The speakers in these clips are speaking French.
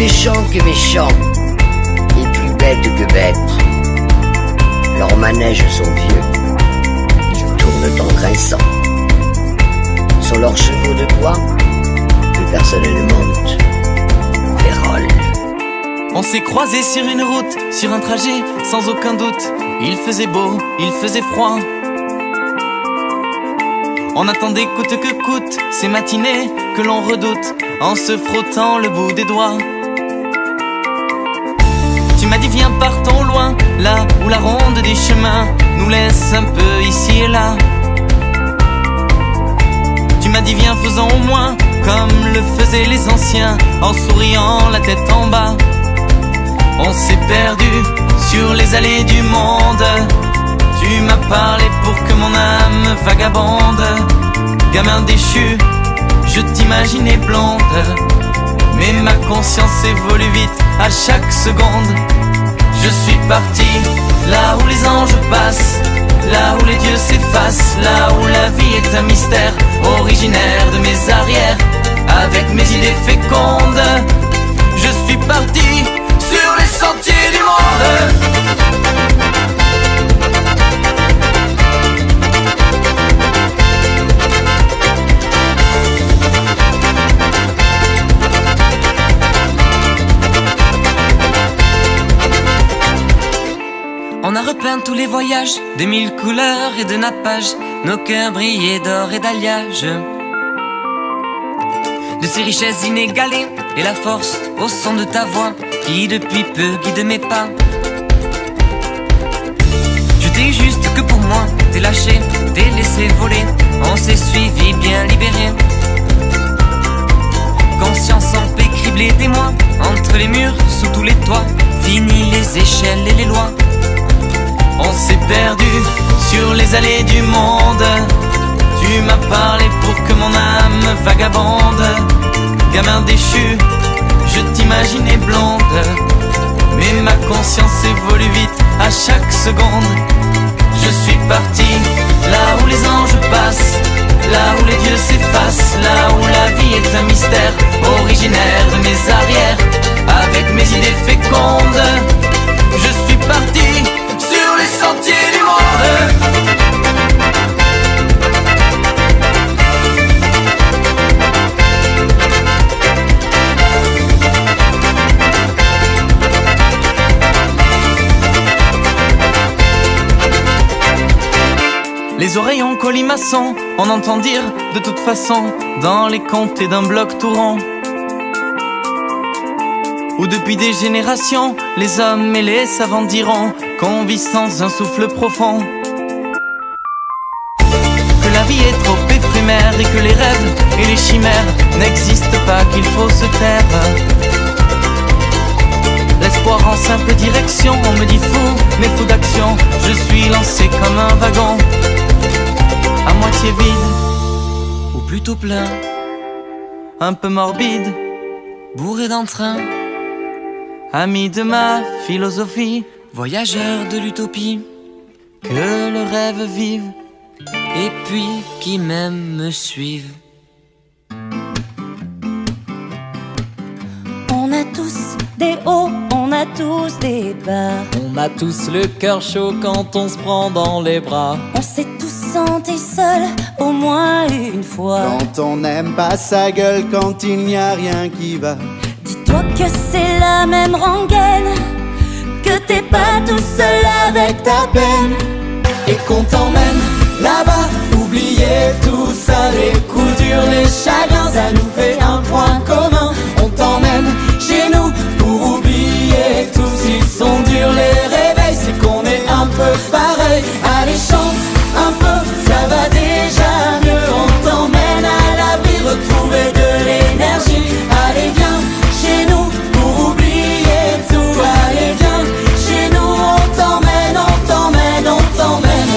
méchants que méchants, et plus bêtes que bêtes. Leurs manèges sont vieux, ils tournent en grinçant. Sur leurs chevaux de bois, plus personne ne monte. Vérole. On s'est croisés sur une route, sur un trajet, sans aucun doute. Il faisait beau, il faisait froid. On attendait coûte que coûte ces matinées que l'on redoute, en se frottant le bout des doigts. Tu m'as dit viens partons loin, là où la ronde des chemins nous laisse un peu ici et là. Tu m'as dit viens faisons au moins comme le faisaient les anciens, en souriant la tête en bas. On s'est perdu sur les allées du monde. Tu m'as parlé pour que mon âme vagabonde. Gamin déchu, je t'imaginais blonde, mais ma conscience évolue vite à chaque seconde. Je suis parti là où les anges passent, là où les dieux s'effacent, là où la vie est un mystère, originaire de mes arrières, avec mes idées fécondes. Je suis parti sur les sentiers du monde. On a repeint tous les voyages de mille couleurs et de nappages, nos cœurs brillaient d'or et d'alliage, de ces richesses inégalées et la force au son de ta voix qui depuis peu guide mes pas. Je t'ai eu juste que pour moi, t'es lâché, t'es laissé voler, on s'est suivi bien libéré. Conscience en paix criblée des mois, entre les murs, sous tous les toits, fini les échelles et les lois. On s'est perdu sur les allées du monde. Tu m'as parlé pour que mon âme vagabonde. Gamin déchu, je t'imaginais blonde, mais ma conscience évolue vite à chaque seconde. Je suis parti là où les anges passent, là où les dieux s'effacent, là où la vie est un mystère, originaire de mes arrières, avec mes idées fécondes. Je suis parti sur les sentiers du monde. Les oreilles en colimaçon, on entend dire de toute façon dans les comtés d'un bloc tout rond, où depuis des générations les hommes et les savants diront qu'on vit sans un souffle profond, que la vie est trop éphémère et que les rêves et les chimères n'existent pas, qu'il faut se taire. L'espoir en simple direction, on me dit fou, mais fou d'action. Je suis lancé comme un wagon, à moitié vide, ou plutôt plein, un peu morbide, bourré d'entrain. Ami de ma philosophie, voyageur de l'utopie, que le rêve vive, et puis qui même me suive. On a tous des hauts, on a tous des bas. On a tous le cœur chaud quand on se prend dans les bras. On s'est tous sentis seuls au moins une fois. Quand on n'aime pas sa gueule, quand il n'y a rien qui va. Dis-toi que c'est la même rengaine, que t'es pas tout seul avec ta peine, Et qu'on t'emmène là-bas, oublier tout ça, les coups durs, les chagrins, ça nous fait un point commun. On t'emmène chez nous pour oublier tout. S'ils sont durs les réveils, c'est qu'on est un peu pareil. Allez chante un peu, ça va déjà mieux. On t'emmène à l'abri, retrouver de l'énergie. Allez viens chez nous pour oublier tout. Allez viens chez nous, on t'emmène, on t'emmène, on t'emmène.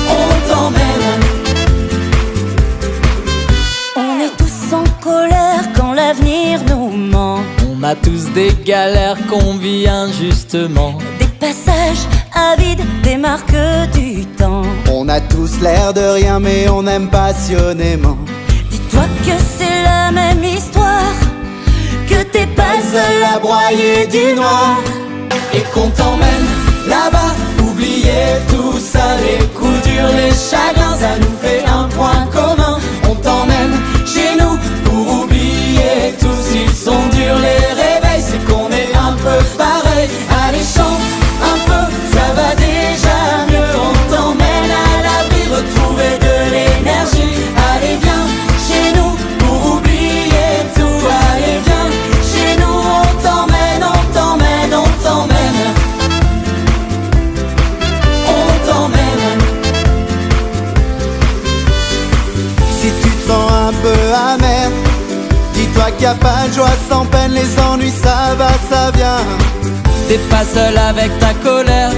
On t'emmène. on est tous en colère quand l'avenir nous ment. On a tous des galères qu'on vit injustement. Des passages avides, des marques du temps. On a tous l'air de rien mais on aime passionnément. Dis-toi que c'est la même histoire, à broyer du noir. Et qu'on t'emmène là-bas, oublier tout ça, les coups durs, les chagrins, ça nous fait un point commun. On t'emmène chez nous pour oublier tout. S'ils sont durs les réveils, c'est qu'on est un peu pareil. Allez chante un peu, ça va déjà mieux. On t'emmène à l'abri, retrouver de l'énergie. Allez viens chez nous pour oublier tout. Allez viens chez nous, on t'emmène, on t'emmène, on t'emmène. On t'emmène. Si tu te sens un peu amer, dis-toi qu'il n'y a pas de joie sans peine. Les ennuis ça va, ça vient. T'es pas seul avec ta colère.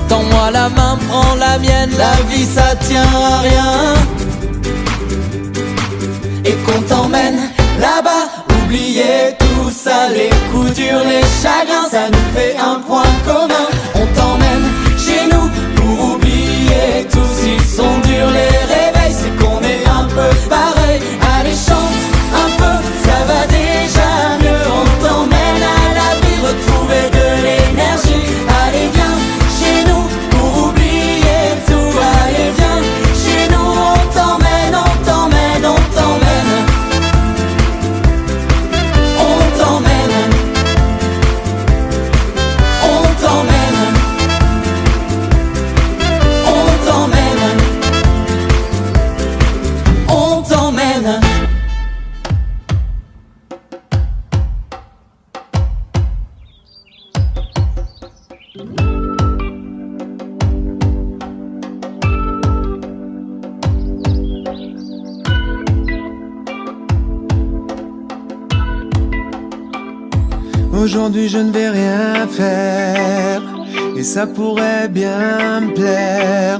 Tends-moi la main, prends la mienne. La vie ça tient à rien. Et qu'on t'emmène là-bas, oublier tout ça, les coups durs, les chagrins, ça nous fait un point commun. On t'emmène chez nous pour oublier tout. S'ils sont durs les réveils, c'est qu'on est un peu pareil. Allez chante un peu, ça va déjà mieux. On t'emmène à l'abri, retrouver de l'énergie. Allez viens chez nous pour oublier tout. Allez viens chez nous, on t'emmène, on t'emmène, on t'emmène. On t'emmène. On t'emmène. On t'emmène. On t'emmène. Aujourd'hui je ne vais rien faire, et ça pourrait bien me plaire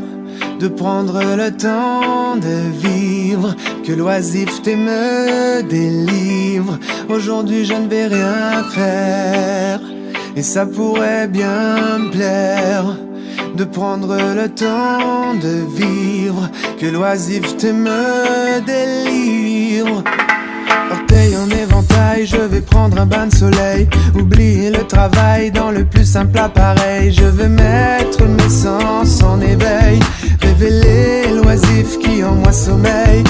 de prendre le temps de vivre, que l'oisiveté me délivre. Aujourd'hui je ne vais rien faire, et ça pourrait bien me plaire de prendre le temps de vivre, que l'oisiveté me délivre. Orteil en éventail, je vais prendre un bain de soleil, oublier le travail dans le plus simple appareil. Je vais mettre mes sens en éveil, révéler l'oisif qui en moi sommeille.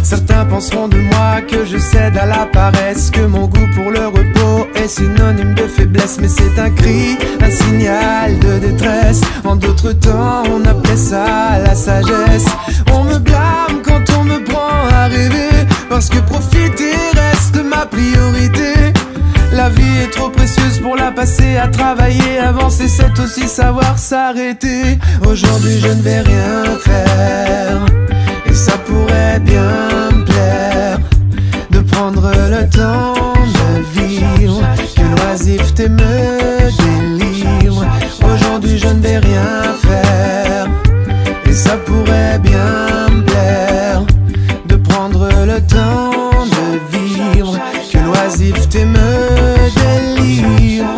Certains penseront de moi que je cède à la paresse, que mon goût pour le repos est synonyme de faiblesse. Mais c'est un cri, un signal de détresse. En d'autres temps on appelait ça la sagesse. On me blâme quand on me prend à rêver, parce que profiter reste ma priorité. La vie est trop précieuse pour la passer à travailler. Avancer c'est aussi savoir s'arrêter. Aujourd'hui je ne vais rien faire, et ça pourrait bien me plaire de prendre le temps de vivre, que l'oisiveté me délivre. Aujourd'hui je ne vais rien faire, et ça pourrait bien me plaire de prendre le temps de vivre, que l'oisiveté me délivre.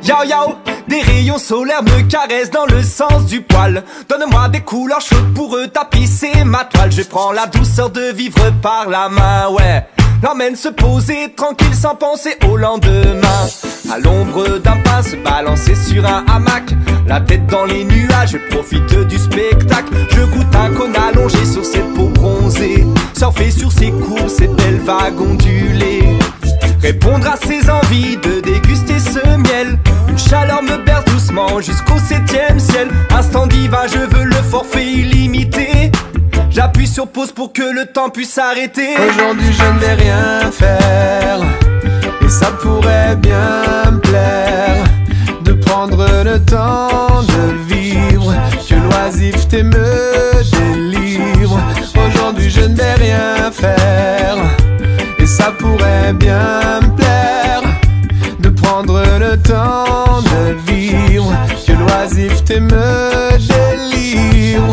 Yo yo, des rayons solaires me caressent dans le sens du poil. Donne-moi des couleurs chaudes pour eux tapisser ma toile. Je prends la douceur de vivre par la main, ouais. L'emmène se poser tranquille sans penser au lendemain. À l'ombre d'un pin se balancer sur un hamac, la tête dans les nuages, je profite du spectacle. Je goûte un cône allongé sur cette peau bronzée, surfer sur ses courbes, ces belles vagues ondulées. Répondre à ses envies de déguster ce miel. Une chaleur me berce doucement jusqu'au 7e ciel. Instant divin, je veux le forfait illimité. J'appuie sur pause pour que le temps puisse s'arrêter. Aujourd'hui je ne vais rien faire, et ça pourrait bien me plaire de prendre le temps de vivre, que l'oisiveté me délivre. Aujourd'hui je ne vais rien faire, et ça pourrait bien me plaire de prendre le temps de vivre, que l'oisiveté me délivre.